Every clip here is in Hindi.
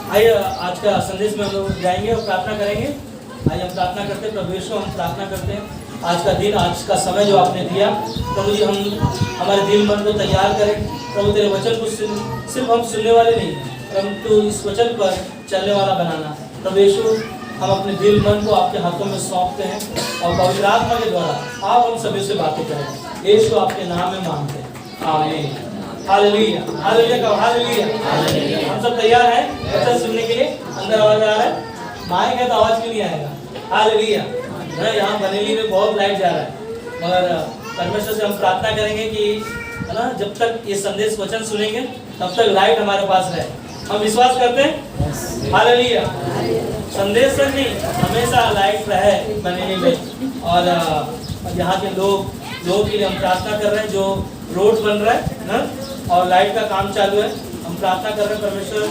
आइए आज का संदेश में हम लोग जाएंगे और प्रार्थना करेंगे। आइए हम प्रार्थना करते हैं। प्रभु यीशु, हम प्रार्थना करते हैं आज का दिन, आज का समय जो आपने दिया प्रभु जी, हम हमारे दिल मन को तैयार करें प्रभु। तेरे वचन को सिर्फ हम सुनने वाले नहीं, परंतु इस वचन पर चलने वाला बनाना। प्रभु यीशु, हम अपने दिल मन को आपके हाथों में सौंपते हैं और पवित्र आत्मा के द्वारा आप हम सभी से बातें करें। यीशु आपके नाम में मांगते हैं, आमीन। हालेलुया, हालेलुया का हालेलुया। हम सब तैयार हैं वचन सुनने के लिए। अंदर आवाज आ रहा है, माइक है तो आवाज क्यों नहीं आएगा? हालेलुया। यहाँ बनेली में बहुत लाइट जा रहा है, मगर परमेश्वर से हम प्रार्थना करेंगे कि है ना, जब तक ये संदेश वचन सुनेंगे तब तक लाइट हमारे पास रहे। हम विश्वास करते हैं। हालेलुया। संदेश तक नहीं, हमेशा लाइट रहे बनेली में। और यहाँ के लोगों के लिए हम प्रार्थना कर रहे हैं। जो रोड बन रहा है ना और लाइट का काम चालू है, हम प्रार्थना कर रहे हैं परमेश्वर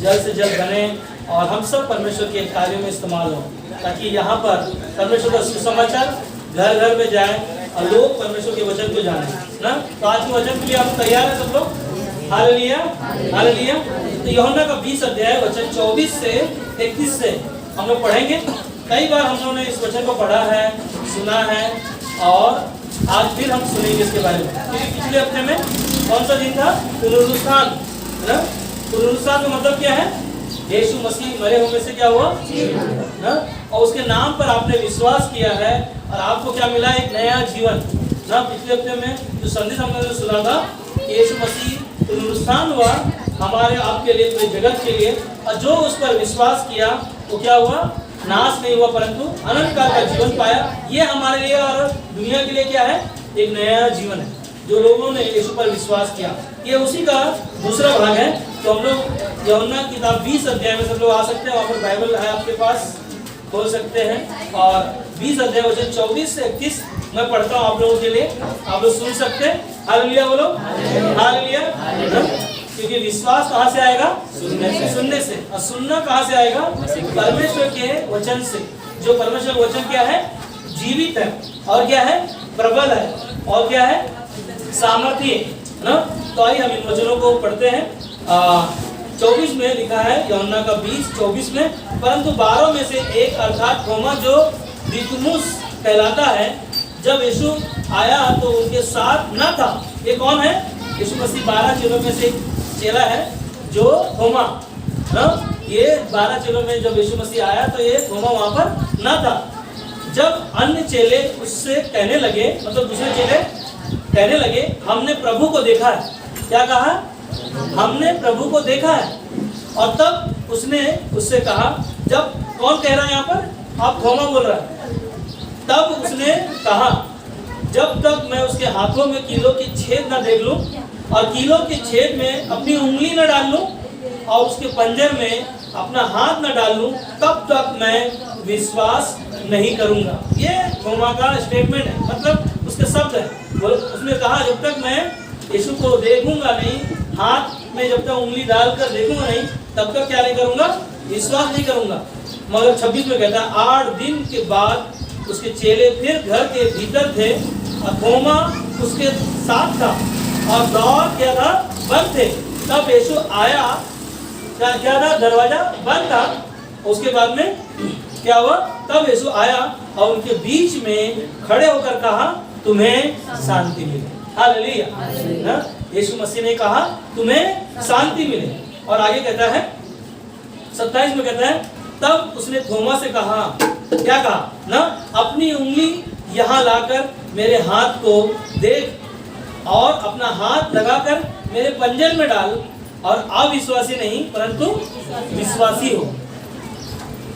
जल्द से जल्द बने और हम सब परमेश्वर के कार्यों में इस्तेमाल हो, ताकि यहाँ पर परमेश्वर का सुसमाचार घर घर में जाए और लोग परमेश्वर के वचन को जाने ना। तो आज के वचन के लिए आप तैयार हैं सब लोग? Hallelujah, hallelujah. तो यूहन्ना का 20 अध्याय वचन 24 से 31 से हम लोग पढ़ेंगे। कई बार हम लोगों ने इस वचन को पढ़ा है, सुना है और आज फिर हम सुनेंगे इसके बारे में। क्योंकि पिछले हफ्ते में कौन सा दिन था? पुनरुत्थान है ना। पुनरुत्थान का मतलब क्या है? यीशु मसीह मरे होने से क्या हुआ ना, और उसके नाम पर आपने विश्वास किया है और आपको क्या मिला? एक नया जीवन ना। पिछले हफ्ते में जो संदेश हमने सुना था, यीशु मसीह पुनरुत्थान हुआ हमारे आपके लिए, पूरे जगत के लिए, और जो उस पर विश्वास किया वो क्या हुआ? नाश नहीं हुआ परंतु अनंत काल का जीवन पाया। ये हमारे लिए और दुनिया के लिए क्या है? एक नया जीवन है जो लोगों ने यीशु पर विश्वास किया। ये उसी का दूसरा भाग है। तो हम लोग यूहन्ना की किताब 20 अध्याय में सब लोग आ सकते हैं। वहाँ पर बाइबल है आपके पास, खोल सकते हैं। और 20 अध्याय वचन 24 से 31 मैं पढ़ता हूँ आप लोगों के लिए, आप लोग सुन सकते हैं। हालेलुया बोलो, हालेलुया। क्योंकि विश्वास कहाँ से आएगा? सुनने से। और सुनना कहाँ से आएगा? परमेश्वर के वचन से। जो परमेश्वर वचन क्या है? जीवित है और क्या है? प्रबल है और क्या है? सामर्थ्य है ना। तो आइए हम इन वचनों को पढ़ते हैं। 24 में लिखा है, यूहन्ना का 20:24 में, परंतु 12 में से एक अर्थात थोमा जो दिदुमुस कहलाता है, जब यीशु आया तो उनके साथ न था। ये कौन है? यीशु मसीह 12 चेलों में से चेला है जो थोमा ना। ये 12 चेलों में जब यीशु मसीह आया तो ये थोमा वहां पर न था। जब अन्य चेले उससे कहने लगे, मतलब दूसरे चेले कहने लगे, हमने प्रभु को देखा है। क्या कहा? हमने प्रभु को देखा है। और तब उसने उससे कहा, जब कौन कह रहा है यहाँ पर? आप थोमा बोल रहा है। तब उसने कहा, जब तक मैं उसके हाथों में कीलों की छेद न देख लूं और कीलों के छेद में अपनी उंगली न डाल लूं और उसके पंजर में अपना हाथ न डाल लूं, तब तक मैं विश्वास नहीं करूंगा। ये थोमा का स्टेटमेंट है, मतलब उसके शब्द है। उसने कहा, जब तक मैं यीशु को देखूंगा नहीं, हाथ में जब तक उंगली डालकर देखूंगा नहीं, तब तक क्या नहीं करूंगा? विश्वास नहीं करूंगा। मगर 26 में कहता है, 8 दिन के बाद उसके चेले फिर घर के भीतर थे और थोमा उसके साथ था और द्वार क्या था? बंद थे। तब यीशु आया, क्या था? दरवाजा बंद था। उसके बाद में क्या हुआ? तब यीशु आया और उनके बीच में खड़े होकर कहा, तुम्हें शांति मिले। हालेलुया। यीशु मसीह ने कहा, तुम्हें शांति मिले। और आगे कहता है 27 में कहता है, तब उसने थोमा से कहा, क्या कहा ना? अपनी उंगली यहाँ लाकर मेरे हाथ को देख और अपना हाथ लगाकर मेरे पंजर में डाल और अविश्वासी नहीं परंतु विश्वासी हो।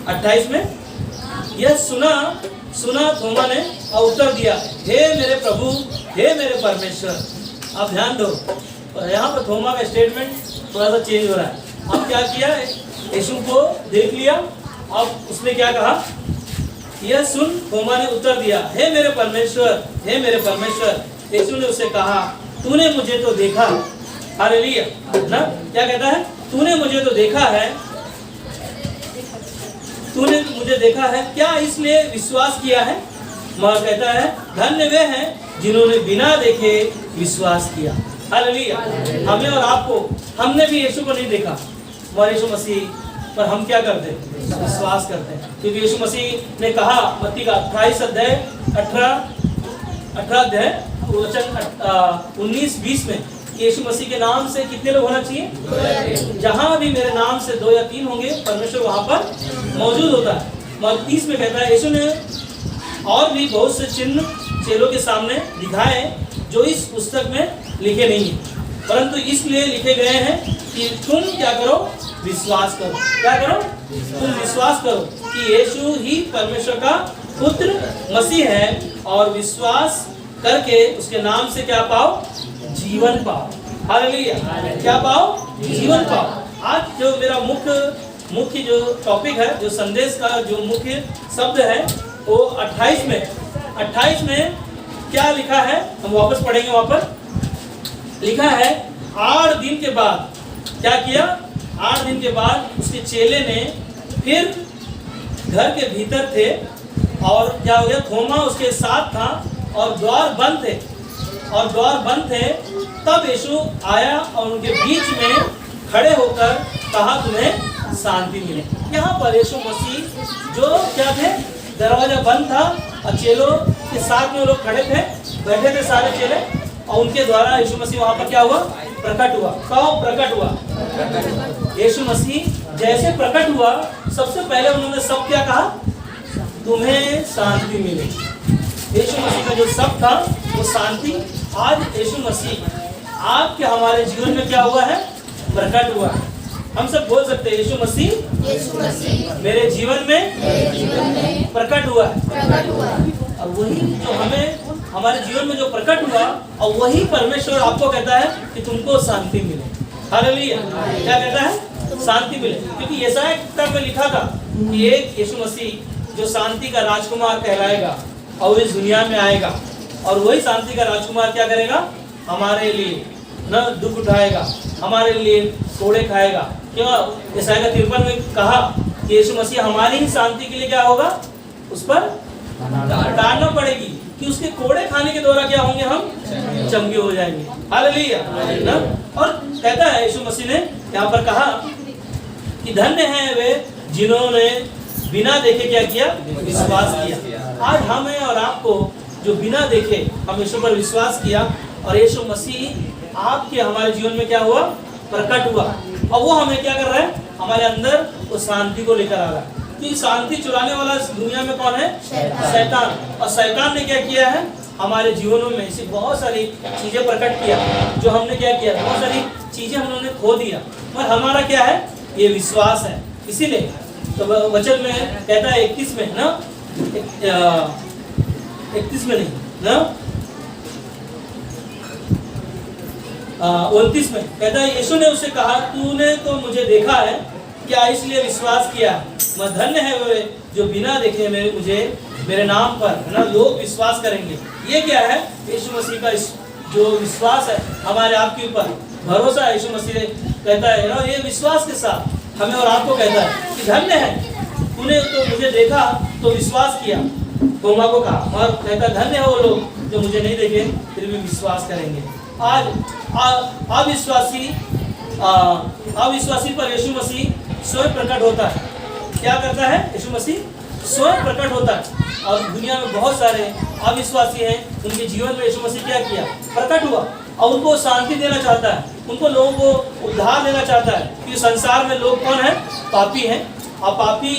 28 में, यह सुना थोमा ने और उत्तर दिया, हे मेरे प्रभु, हे मेरे परमेश्वर। अब ध्यान दो, यहाँ पर थोमा का स्टेटमेंट थोड़ा सा चेंज हो रहा है। अब क्या किया? यीशु को देख लिया। अब उसने क्या कहा? यह सुन थोमा ने उत्तर दिया, हे मेरे परमेश्वर, हे मेरे परमेश्वर। यीशु ने उससे कहा, तूने मुझे तो देखा। हालेलुया ना। क्या कहता है? तूने मुझे तो देखा है, तूने मुझे देखा है, क्या इसलिए विश्वास किया है? मगर कहता है, धन्य वे हैं जिन्होंने बिना देखे विश्वास किया। हालेलुया। हमें और आपको, हमने भी यीशु को नहीं देखा, मगर यीशु मसीह पर हम क्या करते हैं? विश्वास करते हैं। क्योंकि यीशु मसीह ने कहा मत्ती का 28 अध्याय 18 अध्याय वचन 19-20 में यीशु मसीह के नाम से कितने लोग होना चाहिए? जहां भी मेरे नाम से 2 या 3 होंगे परमेश्वर वहां पर मौजूद होता है। मत्ती 30 में कहता है, यीशु ने और भी बहुत से चिन्ह चेलों के सामने दिखाए जो इस पुस्तक में लिखे नहीं हैं, परंतु इसलिए लिखे गए हैं कि तुम क्या करो? विश्वास करो। क्या करो? तुम विश्वास करो कि यीशु ही परमेश्वर का पुत्र मसीह है, और विश्वास करके उसके नाम से क्या पाओ? जीवन पाओ। हालेलुया। क्या पाओ? जीवन पाओ। आज जो मेरा मुख्य जो टॉपिक है, जो संदेश का जो मुख्य शब्द है, वो 28 में क्या लिखा है? हम वापस पढ़ेंगे। वहां पर लिखा है 8 दिन के बाद क्या किया? 8 दिन के बाद उसके चेले ने फिर घर के भीतर थे, और क्या हो गया? थोमा उसके साथ था और द्वार बंद थे। तब यीशु आया और उनके बीच में खड़े होकर कहा, तुम्हें शांति मिले। यहाँ पर यीशु मसीह जो क्या थे? दरवाजा बंद था और चेलों के साथ में लोग खड़े थे, बैठे थे सारे चेले, और उनके द्वारा यीशु मसीह वहां पर क्या हुआ? प्रकट हुआ। कब प्रकट हुआ? यीशु मसीह जैसे प्रकट हुआ, सबसे पहले उन्होंने सब क्या कहा? तुम्हें शांति मिले। यीशु मसीह का जो शब्द था वो शांति। आज यीशु मसीह आपके हमारे जीवन में क्या हुआ है? प्रकट हुआ है। हम सब बोल सकते हैं, यीशु मसीह मेरे जीवन में प्रकट हुआ है। और वही जो हमारे जीवन में जो प्रकट हुआ, और वही परमेश्वर आपको कहता है कि तुमको शांति मिले। हालेलुया। क्या कहता है? शांति मिले। क्योंकि यशायाह किताब में लिखा था कि एक यीशु मसीह जो शांति का राजकुमार कहलाएगा और इस दुनिया में आएगा, और वही शांति का राजकुमार क्या करेगा? हमारे लिए न दुख उठाएगा, हमारे लिए कोड़े खाएगा। क्यों? यशायाह 53 में कहा कि यीशु मसीह हमारी ही शांति के लिए क्या होगा? उस पर डालना पड़ेगी कि उसके कोड़े खाने के द्वारा क्या होंगे? हम चंगे हो जाएंगे। हालेलुया। और कहता है यीशु मसीह ने यहाँ पर कहा कि धन्य है वे जिन्होंने बिना देखे क्या किया? विश्वास किया। आज हमें और आपको जो बिना देखे हम यीशु पर विश्वास किया, और यीशु मसीह आपके हमारे जीवन में क्या हुआ? प्रकट हुआ। और वो हमें क्या कर रहा है? हमारे अंदर वो शांति को लेकर आ रहा है। कि शांति चुराने वाला इस दुनिया में कौन है? शैतान। और शैतान ने क्या किया है? हमारे जीवनों में ऐसी बहुत सारी चीजें प्रकट किया, जो हमने क्या किया? बहुत सारी चीजें हमने खो दिया। पर हमारा क्या है? ये विश्वास है। इसीलिए तो वचन में कहता है 31 में ना, 31 में नहीं ना, 29 में कहता है, यीशु ने उससे कहा, तूने तो मुझे देखा है, क्या इसलिए विश्वास किया? मैं धन्य है वे जो बिना देखे मेरे नाम पर है ना लोग विश्वास करेंगे। ये क्या है? यीशु मसीह का जो विश्वास है हमारे आपके ऊपर, भरोसा है। यीशु मसीह कहता है ना, ये विश्वास के साथ हमें और आपको कहता है कि धन्य है, तूने तो मुझे देखा तो विश्वास किया। तोमा को कहा, और कहता धन्य है वो लोग जो मुझे नहीं देखे फिर भी विश्वास करेंगे। आज अविश्वासी पर यीशु मसीह स्वयं प्रकट होता है। क्या करता है? यीशु मसीह स्वयं प्रकट होता है। और दुनिया में बहुत सारे अविश्वासी हैं, उनके जीवन में यीशु मसीह क्या किया? प्रकट हुआ, और उनको शांति देना चाहता है, उनको लोगों को उद्धार देना चाहता है। कि संसार में लोग कौन है? पापी हैं, और पापी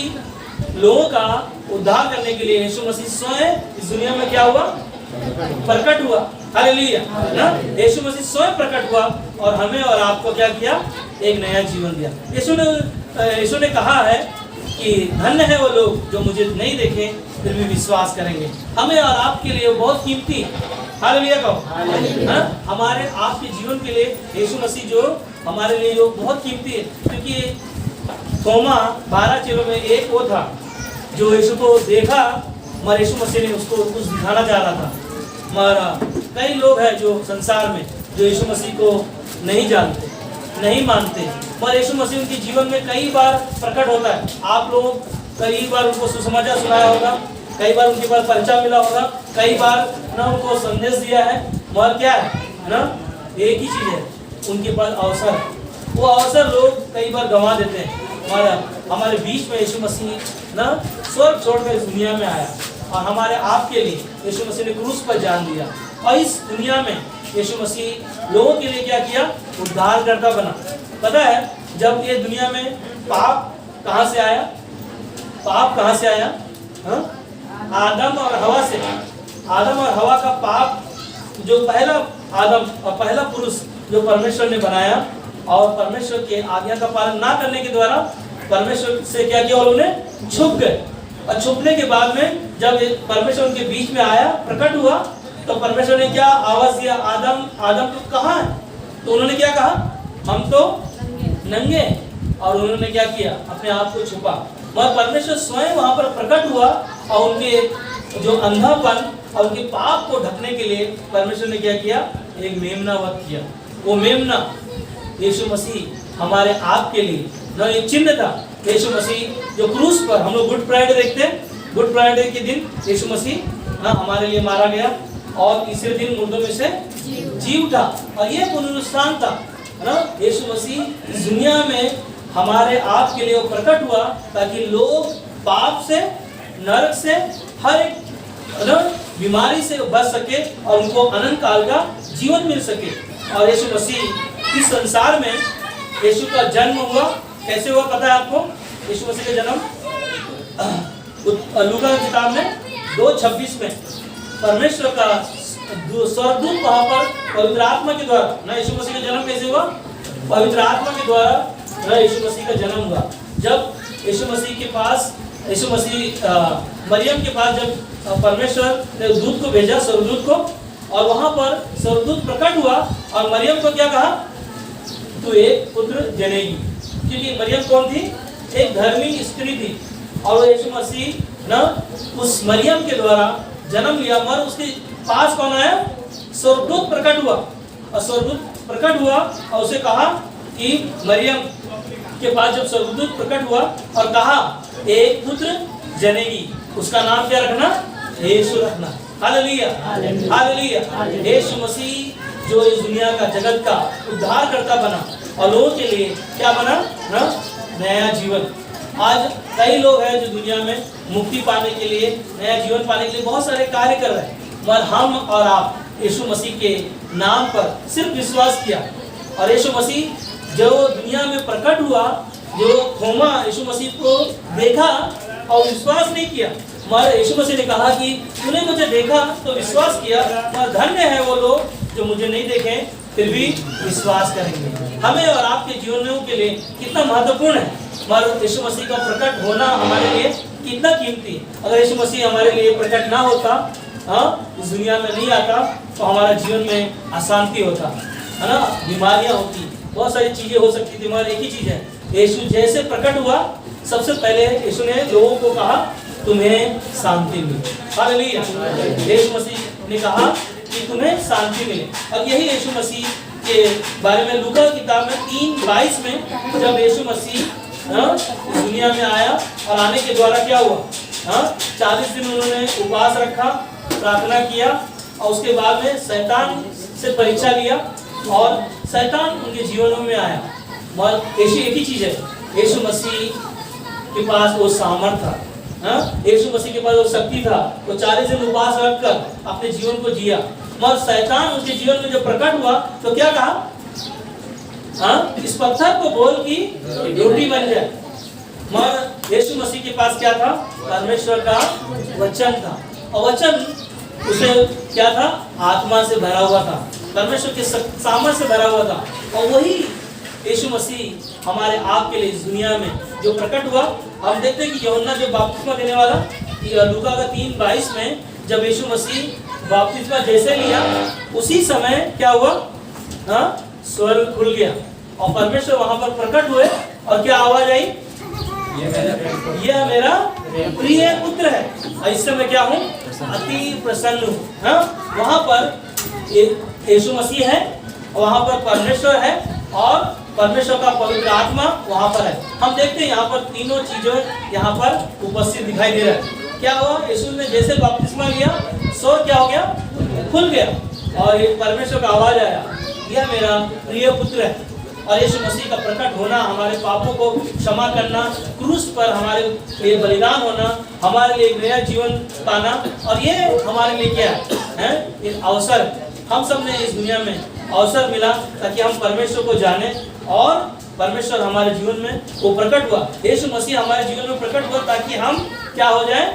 लोगों का उद्धार करने के लिए यीशु मसीह स्वयं इस दुनिया में क्या हुआ? प्रकट हुआ। हालेलुया ना। यीशु मसीह स्वयं प्रकट हुआ और हमें और आपको क्या किया? एक नया जीवन दिया। यीशु ने कहा है कि धन्य है वो लोग जो मुझे नहीं देखे फिर भी विश्वास करेंगे। हमें और आपके लिए बहुत कीमती, हालेलुया कहो, हमारे आपके जीवन के लिए यीशु मसीह जो हमारे लिए जो बहुत कीमती है। क्योंकि थोमा 12 चेलों में एक वो था जो यीशु को देखा, मगर यीशु मसीह ने उसको कुछ दिखाना चाह रहा था। मगर कई लोग हैं जो संसार में जो यीशु मसीह को नहीं जानते, नहीं मानते, पर यीशु मसीह उनके जीवन में कई बार प्रकट होता है। आप लोग कई बार उनको सुसमाचार सुनाया होगा, कई बार उनके पास परिचय मिला होगा, कई बार ना उनको संदेश दिया है, मगर क्या है ना, एक ही चीज़ है, उनके पास अवसर। वो अवसर लोग कई बार गंवा देते हैं। हमारे बीच में यीशु मसीह ना स्वर्ग छोड़कर इस दुनिया में आया और हमारे आपके लिए यीशु मसीह ने क्रूस पर जान दिया। और इस दुनिया में यीशु मसीह लोगों के लिए क्या किया? उद्धारकर्ता बना। पता है जब ये दुनिया में पाप कहाँ से आया? पाप कहाँ से आया? आदम और हवा से। आदम और हवा का पाप, जो पहला आदम और पहला पुरुष जो परमेश्वर ने बनाया और परमेश्वर के आज्ञा का पालन ना करने के द्वारा परमेश्वर से क्या किया? उन्होंने छुप गए। और छुपने के बाद में जब परमेश्वर उनके बीच में आया, प्रकट हुआ, तो परमेश्वर ने क्या आवाज दिया? आदम, आदम तो कहाँ है? तो उन्होंने क्या कहा? हम तो नंगे। और उन्होंने क्या किया? अपने आप को छुपा। मगर परमेश्वर स्वयं वहां पर प्रकट हुआ और उनके जो अंधापन और उनके पाप को ढकने के लिए परमेश्वर ने क्या किया? एक मेमना वध किया। वो मेमना यीशु मसीह हमारे आप के लिए न एक चिन्ह था। यीशु मसीह जो क्रूस पर, हम लोग गुड फ्राइडे देखते हैं, गुड फ्राइडे के दिन यीशु मसीह हमारे लिए मारा गया और तीसरे दिन मुर्दों में से जी उठा। और ये पुनरुत्थान था ना। यीशु मसीह इस दुनिया में हमारे आप के लिए वो प्रकट हुआ ताकि लोग पाप से, नरक से, हर एक बीमारी से बच सके और उनको अनंत काल का जीवन मिल सके। और यीशु मसीह इस संसार में, यीशु का जन्म हुआ। कैसे हुआ पता है आपको? यीशु मसीह का जन्म लूका की किताब में 2:26 में परमेश्वर का स्वर्गदूत वहां पर पवित्र आत्मा के द्वारा ना, यीशु मसीह का जन्म कैसे हुआ? पवित्र आत्मा के द्वारा ना यीशु मसीह का जन्म हुआ। जब यीशु मसीह के पास, यीशु मसीह मरियम के पास जब परमेश्वर ने दूत को भेजा, स्वर्गदूत को, और वहां पर स्वर्गदूत प्रकट हुआ और मरियम को क्या कहा? तू एक पुत्र जनेगी। क्योंकि मरियम कौन थी? एक धर्मी स्त्री थी और यीशु मसीह ना उस मरियम के द्वारा जन्म लिया। मगर उसके पास कौन आया? स्वर्गदूत प्रकट हुआ। और स्वर्गदूत प्रकट हुआ और उसे कहा कि मरियम के पास जब स्वर्गदूत प्रकट हुआ और कहा एक पुत्र जनेगी, उसका नाम क्या रखना? यीशु रखना। Hallelujah, hallelujah. यीशु मसीह जो इस दुनिया का, जगत का उद्धारकर्ता बना और लोगों के लिए क्या बना ना? नया जीवन। आज कई लोग हैं जो दुनिया में मुक्ति पाने के लिए, नया जीवन पाने के लिए बहुत सारे कार्य कर रहे हैं। मगर हम और आप यीशु मसीह के नाम पर सिर्फ विश्वास किया और यीशु मसीह जो दुनिया में प्रकट हुआ, जो थोमा यीशु मसीह को देखा और विश्वास नहीं किया। मगर यीशु मसीह ने कहा कि तूने मुझे देखा तो विश्वास किया, मगर धन्य है वो लोग जो मुझे नहीं देखे फिर भी विश्वास करेंगे। हमें और आपके जीवनों के लिए कितना महत्वपूर्ण है मगर यीशु मसीह का प्रकट होना हमारे लिए कितना कीमती है। अगर यीशु मसीह हमारे लिए प्रकट ना होता, इस दुनिया में नहीं आता, तो हमारा जीवन में अशांति होता है ना, बीमारियां होती, बहुत सारी चीजें हो सकती थी। मगर एक ही चीज है, यीशु जैसे प्रकट हुआ, सबसे पहले यीशु ने लोगों को कहा तुम्हें शांति मिले। हालेलुया। यीशु मसीह ने कहा कि तुम्हें शांति मिले। अब यही यीशु मसीह के बारे में लूका की किताब में 3:22 में जब यीशु मसीह दुनिया में आया और आने के द्वारा क्या हुआ, 40 दिन उन्होंने उपवास रखा, प्रार्थना किया और उसके बाद में शैतान से परीक्षा लिया और शैतान उनके जीवनों में आया। मगर यीशु एक ही चीज है, यीशु मसीह के पास वो सामर्थ था, यीशु मसीह के पास वो शक्ति था। वो 40 दिन उपवास रखकर अपने जीवन को जिया। मगर शैतान उसके जीवन में जब प्रकट हुआ तो क्या कहा, इस पत्थर को बोल की रोटी बन जाए। मगर यीशु मसीह के पास क्या था, परमेश्वर का वचन था और वचन उसे क्या था, आत्मा से भरा हुआ था, परमेश्वर के सामर्थ से भरा हुआ था। और वही यीशु मसीह हमारे आप के लिए इस दुनिया में जो प्रकट हुआ। हम देखते हैं कि यूहन्ना जो बपतिस्मा देने वाला, लूका का 3:22 में जब यीशु मसीह बपतिस्मा जैसे लिया, उसी समय क्या हुआ, स्वर्ग खुल गया और परमेश्वर वहां पर प्रकट हुए और क्या आवाज आई, यह मेरा प्रिय पुत्र है और इससे मैं क्या हूँ, अति प्रसन्न हूँ। वहां पर यीशु मसीह है, वहां पर परमेश्वर है और परमेश्वर का पवित्र आत्मा वहां पर है। हम देखते हैं यहाँ पर तीनों चीजों यहाँ पर उपस्थित दिखाई दे रहा है। क्या हुआ, यीशु ने जैसे बपतिस्मा लिया, स्वर्ग क्या हो गया, खुल गया और ये परमेश्वर का आवाज आया, यह मेरा प्रिय पुत्र है। और यीशु मसीह का प्रकट होना, हमारे पापों को क्षमा करना, क्रूस पर हमारे लिए बलिदान होना, हमारे लिए एक नया जीवन पाना, और ये हमारे लिए क्या है? एक अवसर। हम सब ने इस दुनिया में अवसर मिला ताकि हम परमेश्वर को जाने, और परमेश्वर हमारे जीवन में वो प्रकट हुआ, यीशु मसीह हमारे जीवन में प्रकट हुआ ताकि हम क्या हो जाए?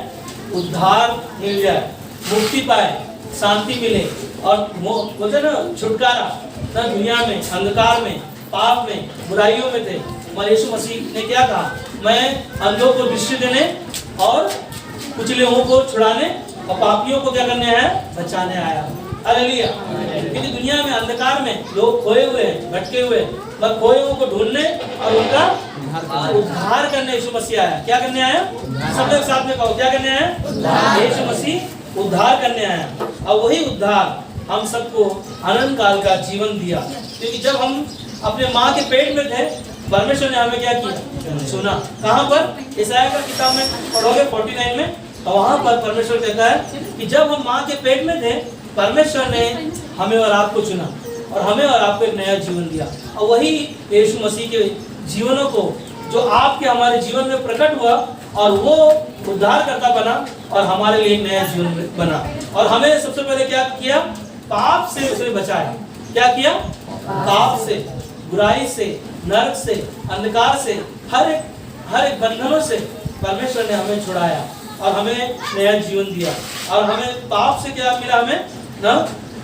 उद्धार मिल जाए, मुक्ति पाए, शांति मिले, और बोलते ना छुटकारा ना, दुनिया में अंधकार में, पाप में, बुराइयों में थे, मगर यीशु मसीह ने क्या कहा? मैं अंधों को दृष्टि देने और कुचले हुओं को छुड़ाने और पापियों को क्या करने आया? बचाने आया। हालेलुया। क्योंकि दुनिया में अंधकार में लोग खोए हुए हैं, भटके हुए हैं, मगर खोए हुओं को ढूंढने और उनका उद्धार करने यीशु मसीह आया। क्या करने आया? सब लोग साथ में कहो, क्या करने आया? यीशु मसीह उद्धार करने आया, और वही उद्धार हम सबको अनंत काल का जीवन दिया। क्योंकि जब हम अपने माँ के पेट में थे, परमेश्वर ने हमें क्या किया? सुना। कहाँ पर? यशायाह का किताब में पढ़ोगे 49 में, तो वहाँ पर परमेश्वर कहता है कि जब हम माँ के पेट में थे, परमेश्वर ने हमें और आपको चुना, और हमें और आपको एक नया जीवन दिया। और वही यीशु मसीह के जीवनों को जो आपके हमारे जीवन में प्रकट हुआ, और वो उद्धारकर्ता बना और हमारे लिए एक नया जीवन बना। और हमें सबसे पहले क्या किया? पाप से उसने बचाया। क्या किया? पाप से, बुराई से, नरक से, अंधकार से, हर एक बंधनों से परमेश्वर ने हमें छुड़ाया और हमें नया जीवन दिया। और हमें पाप से क्या मिला? हमें ना,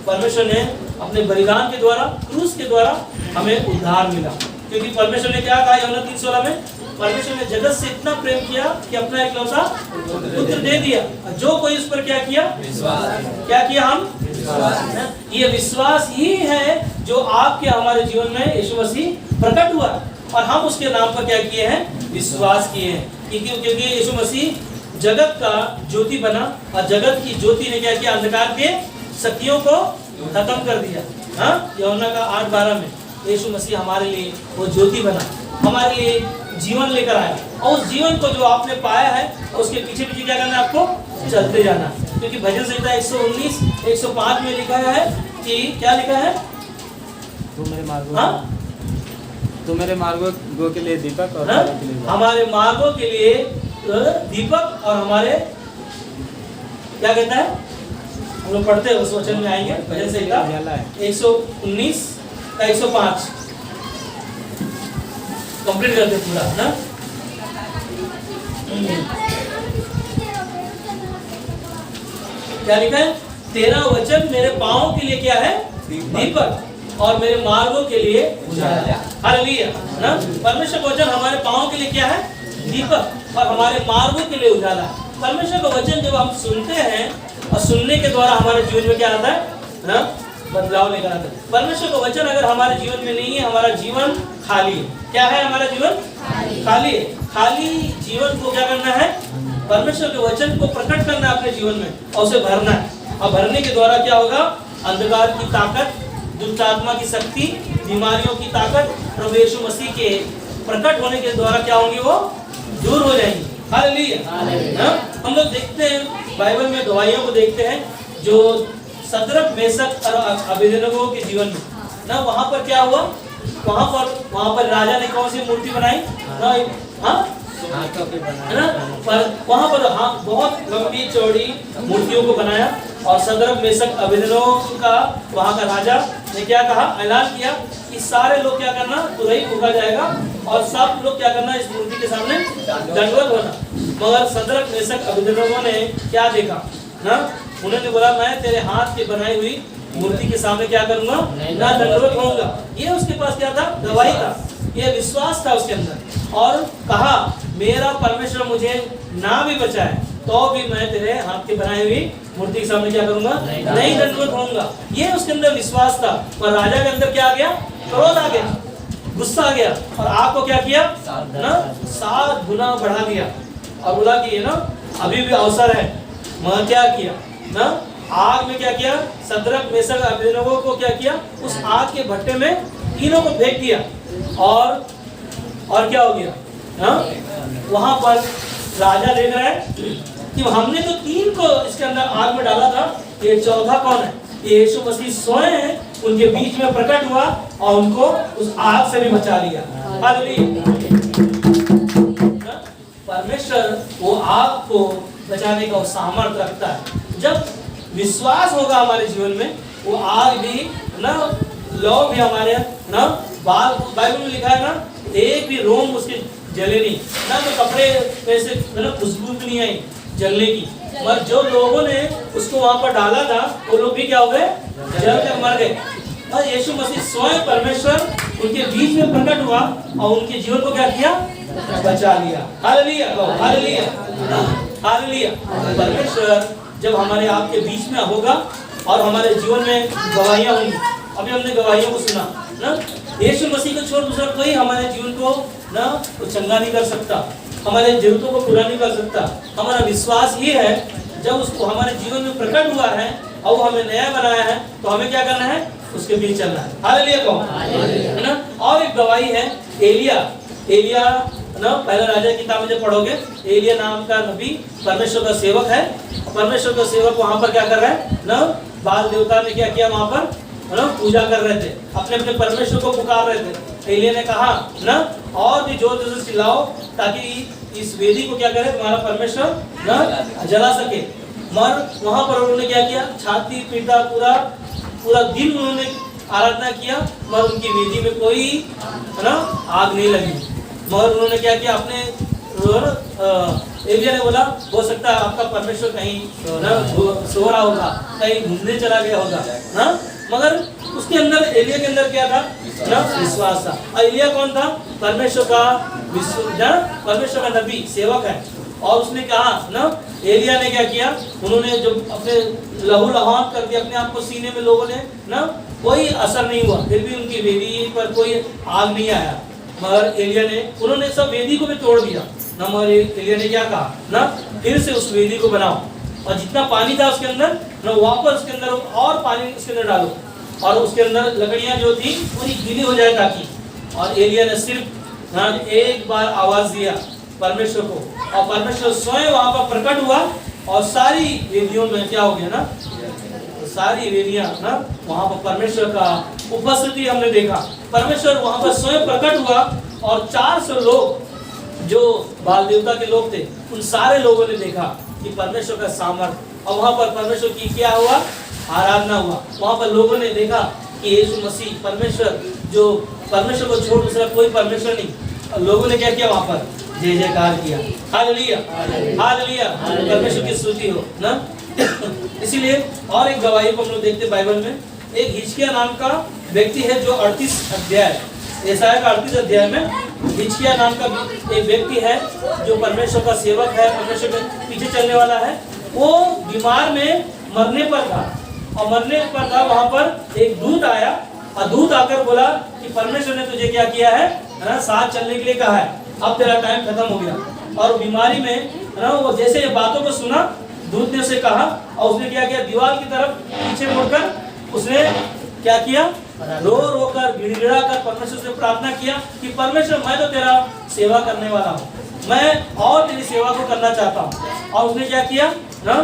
परमेश्वर ने अपने बलिदान के द्वारा, क्रूस के द्वारा हमें उद्धार मिला। क्योंकि परमेश्वर ने क्या कहा यूहन्ना 3:16 में? परमेश्वर ने जगत से इतना प्रेम किया कि अपना एकलौता पुत्र दे दिया, जो कोई उस पर क्या किया? विश्वास। क्या किया? हम विश्वास। ये विश्वास ही है जो आपके हमारे जीवन में यीशु मसीह प्रकट हुआ, और हम उसके नाम पर क्या किए हैं? विश्वास किए हैं। क्योंकि यीशु मसीह जगत का ज्योति बना, और जगत की ज्योति ने क्या किया? अंधकार के शक्तियों को खत्म कर दिया। हाँ, यूहन्ना का 8:12 में यीशु मसीह हमारे लिए वो ज्योति बना, हमारे लिए जीवन लेकर आया, और उस जीवन को जो आपने पाया है उसके पीछे पीछे क्या करना है? आपको चलते जाना। क्योंकि भजन संहिता 119 105 में लिखा है कि क्या लिखा है? तू मेरे मार्गों के लिए दीपक और हमारे मार्गों के लिए दीपक, और हमारे क्या कहता है? हम लोग पढ़ते हैं, उस वचन में आएंगे। भजन संहिता 119 का 105 कंप्लीट करते पूरा ना। क्या लिखा है? तेरा वचन मेरे पाँव के लिए क्या है? दीपक, और मेरे मार्गों के लिए उजाला। हालेलुया ना। परमेश्वर का वचन हमारे पाँव के लिए क्या है? दीपक, और हमारे मार्गों के लिए उजाला। परमेश्वर का वचन जब हम सुनते हैं, और सुनने के द्वारा हमारे जीवन में क्या आता है ना? बदलाव लेकर आता है। परमेश्वर का वचन अगर हमारे जीवन में नहीं है, हमारा जीवन खाली है। क्या है? हमारा जीवन खाली है। खाली जीवन को क्या करना है? परमेश्वर के वचन को प्रकट करना है अपने जीवन में, और उसे भरना है। और भरने के द्वारा क्या होगा? अंधकार की ताकत, दुष्ट आत्मा की शक्ति, बीमारियों की ताकत प्रभु यीशु मसीह के प्रकट होने के द्वारा क्या होंगी? वो दूर हो जाएंगी। हालेलुया। हम लोग देखते हैं बाइबल में गवाहियों को देखते हैं, जो सदरक, मेशक और अबेदनगो के जीवन में ना, वहाँ पर क्या हुआ? वहाँ पर राजा ने कौन सी मूर्ति बनाई ना? है ना? पर वहाँ पर बहुत लंबी चौड़ी मूर्तियों को बनाया, और सदरक, मेशक, अबेदनगो का वहाँ का राजा ने क्या कहा? ऐलान किया कि सारे लोग क्या करना? तुरही फूका जाएगा, और सब लोग क्या करना? इस मूर्ति के सामने दंडवत होना। मगर सदरक, मेशक, अबेदनगो ने क्या देखा ना? उन्होंने बोला, मैं तेरे हाथ की बनाई हुई मूर्ति के सामने क्या करूंगा? ना दंडवत होऊंगा। ये उसके पास क्या था? गवाही था, ये विश्वास था उसके अंदर। और कहा, मेरा परमेश्वर मुझे ना भी बचाए तो भी मैं तेरे हाथ की बनाई हुई मूर्ति के सामने क्या करूंगा? नहीं दंडवत होऊंगा। ये उसके अंदर विश्वास था। पर राजा के अंदर क्या आ गया? क्रोध आ गया, गुस्सा आ गया, और आग को क्या किया ना? 7 गुना बढ़ा दिया, और बोला कि ये ना अभी भी अवसर है। मगर क्या किया ना? आग में क्या किया? सदरक, मेशक, अबेदनगो को क्या किया? उस आग के भट्टे में तीनों को फेंक दिया, और क्या हो गया? वहां पर राजा देख रहा है कि हमने तो 3 को इसके अंदर आग में डाला था, ये चौथा कौन है? ये यीशु मसीह स्वयं है उनके बीच में प्रकट हुआ और उनको उस आग से भी बचा लिया। हालेलुया। परमेश्वर वो आग को बचाने का सामर्थ्य रखता है। जब विश्वास होगा हमारे जीवन में, वो आग भी ना, लौ भी हमारे ना, बाइबल में लिखा है ना, एक भी रोम उसके जले नहीं ना, तो कपड़े पे से ना खुशबू भी नहीं आई जलने की। मगर जो लोगों ने उसको वहां पर डाला था वो लोग भी क्या हो गए, जल कर मर गए। और यीशु मसीह स्वयं परमेश्वर उनके बीच में प्रकट हुआ और उनके जीवन को क्या किया, बचा लिया। Hallelujah, hallelujah, hallelujah. परमेश्वर जब हमारे आपके बीच में होगा और हमारे जीवन में गवाहियां होंगी। अभी हमने गवाहियों को सुना ना, यीशु मसीह को छोड़ दूसरा कोई हमारे जीवन को ना तो चंगा नहीं कर सकता, हमारे जरूरतों को पूरा नहीं कर सकता। हमारा विश्वास ये है, जब उसको हमारे जीवन में प्रकट हुआ है और वो हमें नया बनाया है, तो हमें क्या करना है, उसके बीच चलना है। हालेलुया कहो, है ना। और एक गवाही है एलिया ना, पहले राजा की किताब में जब पढ़ोगे, एलिया नाम का नबी परमेश्वर का सेवक है। परमेश्वर का सेवक वहां पर क्या कर रहा है ना, बाल देवता ने क्या किया वहां पर ना, पूजा कर रहे थे, अपने अपने परमेश्वर को पुकार रहे थे। एलिया ने कहा ना, और भी जोर जोर से चिल्लाओ ताकि इस वेदी को क्या करे, तुम्हारा परमेश्वर ना जला सके। मगर वहां पर उन्होंने क्या किया, छाती पीटा, पूरा दिन उन्होंने आराधना किया, मगर उनकी वेदी में कोई है ना आग नहीं लगी। मगर उन्होंने क्या किया, अपने एलिया ने बोला, हो सकता है आपका परमेश्वर कहीं ना सो रहा होगा, कहीं घूमने चला गया होगा ना। मगर उसके अंदर, एलिया के अंदर क्या था ना, विश्वास था। और एलिया कौन था, परमेश्वर का परमेश्वर का नबी सेवक है। और उसने कहा ना, एलिया ने क्या किया, उन्होंने जो अपने लहू लहान कर दिया अपने आप को सीने में, लोगों ने ना, कोई असर नहीं हुआ, फिर भी उनकी वेदी पर कोई आग नहीं आया। मगर एलिया ने, उन्होंने सब वेदी को भी तोड़ दिया ना। मगर एलिया ने क्या कहा ना, फिर से उस वेदी को बनाओ और जितना पानी था उसके अंदर ना, वापस उसके अंदर और पानी उसके अंदर डालो, और उसके अंदर लकड़ियां जो थी पूरी गीली हो जाए ताकि। और एलिया ने सिर्फ ना एक बार आवाज दिया परमेश्वर को, और परमेश्वर स्वयं वहां पर प्रकट हुआ और सारी वेदियों में क्या हो गया ना, सारी वेदियां ना, वहां पर परमेश्वर का उपस्थिति हमने देखा। परमेश्वर वहां पर स्वयं प्रकट हुआ और 400 लोग जो बाल देवता के लोग थे, उन सारे लोगों ने देखा कि परमेश्वर का सामर्थ्य। और वहां पर परमेश्वर की क्या हुआ, आराधना हुआ। वहां पर लोगों ने देखा कि यीशु मसीह परमेश्वर, जो परमेश्वर को छोड़ दूसरा कोई परमेश्वर नहीं। और लोगों ने क्या किया, वहां पर जय जयकार किया। हालेलुया, हालेलुया, परमेश्वर की स्तुति हो ना। इसीलिए और एक गवाही को हम लोग देखते बाइबल में, एक हिजकिय्याह नाम का व्यक्ति है जो 38 अध्याय, यशायाह का 38 अध्याय में हिजकिय्याह नाम का एक व्यक्ति है जो परमेश्वर का सेवक है, परमेश्वर के पीछे चलने वाला है। वो बीमार में मरने पर था, और मरने पर था, वहां पर एक दूत आया और दूत आकर बोला कि परमेश्वर ने तुझे क्या किया है ना, साथ चलने के लिए कहा है, अब तेरा टाइम खत्म हो गया। और बीमारी में ना, वो जैसे ये बातों को सुना, दूत ने उसे कहा, और उसने क्या किया, दीवार की तरफ पीछे मुड़कर उसने क्या किया, रो रो कर गिड़गिड़ा कर परमेश्वर से प्रार्थना किया कि परमेश्वर, मैं तो तेरा सेवा करने वाला हूँ, मैं और तेरी सेवा को करना चाहता हूँ। और उसने क्या किया ना,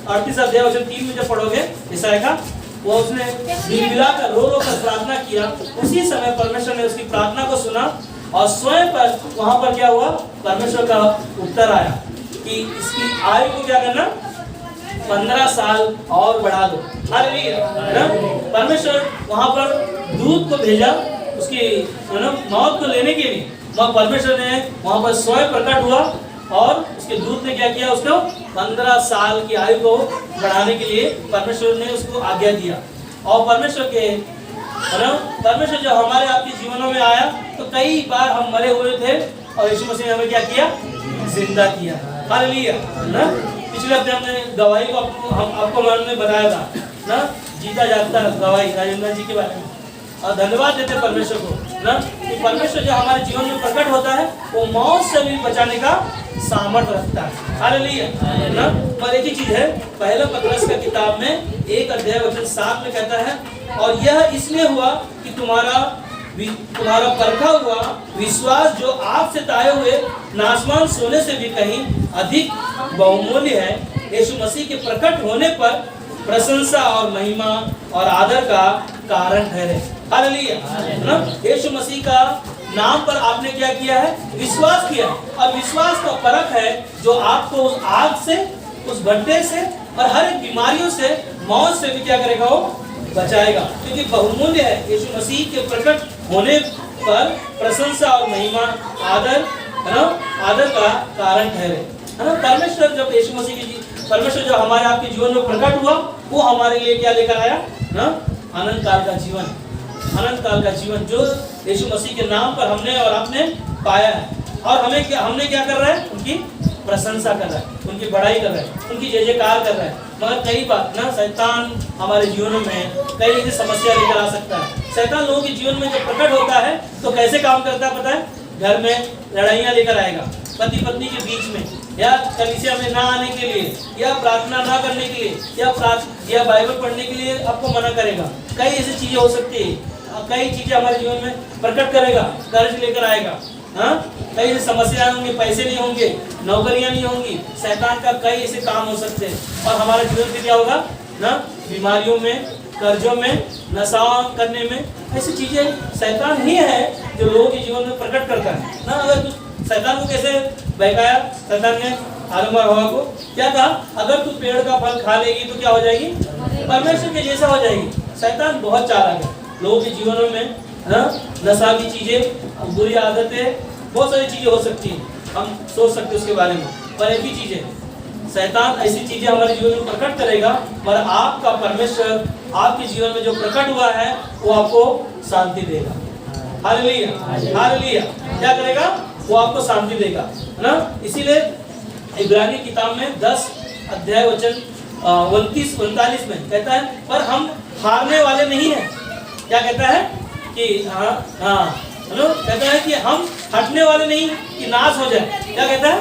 38 अध्याय वचन 3 में जब पढ़ोगे यशायाह का, वो उसने गिड़गिड़ा कर रो रो कर प्रार्थना किया। उसी समय परमेश्वर ने उसकी प्रार्थना को सुना और स्वयं पर वहां पर क्या हुआ, परमेश्वर का उत्तर आया कि इसकी आयु को क्या करना, 15 साल और बढ़ा दो। हालेलुया, परमेश्वर वहां पर दूत को भेजा उसकी मौत को लेने के लिए। वहां परमेश्वर ने वहां पर स्वयं प्रकट हुआ और उसके दूत ने क्या किया, उसको 15 साल की आयु को बढ़ाने के लिए परमेश्वर ने उसको आज्ञा दिया। और परमेश्वर जब हमारे आपके जीवनों में आया तो कई बार हम मरे हुए थे और यीशु मसीह ने हमें क्या किया, जिंदा किया। हालेलुया ना। पिछले हफ्ते हमने गवाही को आपको मैंने बताया था ना, जीता जागता गवाही राजेंद्र जी के बारे में। और धन्यवाद देते परमेश्वर को ना कि परमेश्वर जो हमारे जीवन में प्रकट होता है वो मौत से भी बचाने का सामर्थ्य रखता है। हालेलुया ना। पर एक ही चीज है, पहला पतरस का किताब में 1 अध्याय वचन 7 में कहता है, और यह इसलिए हुआ कि तुम्हारा परखा हुआ विश्वास जो आप से ताए हुए नाशवान सोने से भी कहीं अधिक बहुमूल्य है, यीशु मसीह के प्रकट होने पर प्रशंसा और महिमा और आदर का कारण ठहरे। हालेलुया। ना यीशु मसीह का नाम पर आपने क्या किया है? विश्वास किया। और विश्वास का परख है जो आपको उस आग से, उस भट्टे से और हर एक बीमारियों से, मौत से भी क्या करेगा? वो बचाएगा। क्योंकि बहुमूल्य है। यीशु मसीह के प्रकट होने पर प्रशंसा और महिमा, आदर, है ना, आदर का कारण ठहरे, है ना। परमेश्वर जब यीशु मसीह की परमेश्वर जो हमारे आपके जीवन में प्रकट हुआ, वो हमारे लिए क्या लेकर आया? ना, अनंत काल का जीवन, अनंत काल का जीवन जो यीशु मसीह के नाम पर हमने और आपने पाया है। और हमने क्या कर रहा है? उनकी प्रशंसा कर रहा है, उनकी बड़ाई कर रहा है, उनकी जय जयकार कर रहा है। मगर कई बार ना शैतान हमारे जीवन में कई ऐसी समस्या लेकर आ सकता है। शैतान लोगों के जीवन में जब प्रकट होता है तो कैसे काम करता है पता है? घर में लड़ाइयाँ लेकर आएगा, पति पत्नी के बीच में, या कलीसिया में ना आने के लिए, या प्रार्थना ना करने के लिए, या बाइबल पढ़ने के लिए आपको मना करेगा। कई ऐसी चीजें हो सकती है, कई चीजें हमारे जीवन में प्रकट करेगा, कर्ज लेकर आएगा, हाँ, कई ऐसी समस्याएं होंगी, पैसे नहीं होंगे, नौकरियां नहीं होंगी, शैतान का कई ऐसे काम हो सकते हैं। और हमारे जीवन में क्या होगा ना? बीमारियों में, कर्जों में, नशा करने में, ऐसी चीजें शैतान ही है जो लोगों के जीवन में प्रकट करता है ना। अगर शैतान को कैसे बहकाया? शैतान ने आदम और हवा को क्या कहा? अगर तू पेड़ का फल खा लेगी तो क्या हो जाएगी? परमेश्वर के जैसा हो जाएगी। शैतान बहुत चालाक है। लोगों के जीवनों में नशा की चीजें, बुरी आदतें, बहुत सारी चीजें हो सकती हैं, हम सोच सकते हैं उसके बारे में। पर एक ही चीज है, शैतान ऐसी चीजें हमारे जीवन में प्रकट करेगा, पर आपका परमेश्वर आपके जीवन में जो प्रकट हुआ है वो आपको शांति देगा। Hallelujah, hallelujah. क्या करेगा? वो आपको शांति देगा, है ना। इसीलिए इब्रानी किताब में 10 अध्याय वचन 29-39 में कहता है, पर हम हारने वाले नहीं हैं। क्या कहता है? कि हेलो, कहता है कि हम हटने वाले नहीं कि नाश हो जाए। क्या कहता है?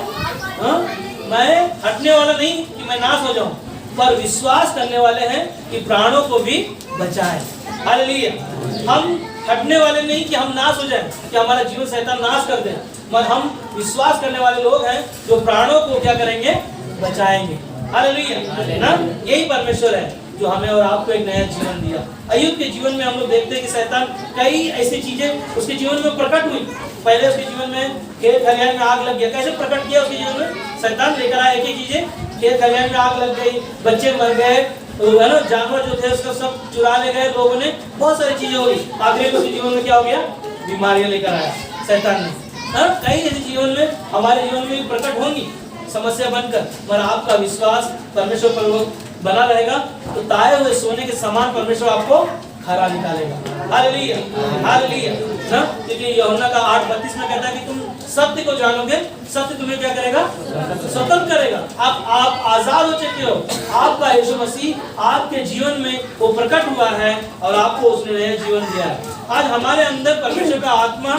मैं हटने वाला नहीं कि मैं नाश हो जाऊं, पर विश्वास करने वाले हैं कि प्राणों को भी बचाए। हालेलुया। हम हटने वाले नहीं कि हम नाश हो जाए, कि हमारा जीवन शैतान नाश कर दे, मगर हम विश्वास करने वाले लोग हैं जो प्राणों को क्या करेंगे? बचाएंगे। हालेलुया ना। यही परमेश्वर है जो हमें और आपको एक नया जीवन दिया। अय्यूब के जीवन में हम लोग देखते हैं कि शैतान कई ऐसी चीजें उसके जीवन में प्रकट हुई। पहले उसके जीवन में खेत खलिहान में आग लग गया। कैसे प्रकट किया उसके जीवन में? शैतान लेकर आया एक ही चीजें, खेत खलिहान में आग लग गई, बच्चे मर गए, है ना, जानवर जो थे उसको सब चुरा ले गए लोगों ने, बहुत सारी चीजें हुई। आखिर में उसके जीवन में क्या हो गया? बीमारियां लेकर आया शैतान ने। कई ऐसी जीवन में हमारे जीवन में प्रकट होंगी समस्या बनकर, पर आपका विश्वास परमेश्वर पर वो बना रहेगा तो ताए हुए सोने के समान परमेश्वर आपको खरा निकालेगा। हालेलुया, हालेलुया ना। क्योंकि यूहन्ना का 8:32 में कहता है कि तुम सत्य को जानोगे, सत्य तुम्हें क्या करेगा? स्वतंत्र करेगा। आप आजाद हो चुके हो। आपका यीशु मसीह आपके जीवन में वो प्रकट हुआ है और आपको उसने नया जीवन दिया है। आज हमारे अंदर परमेश्वर का आत्मा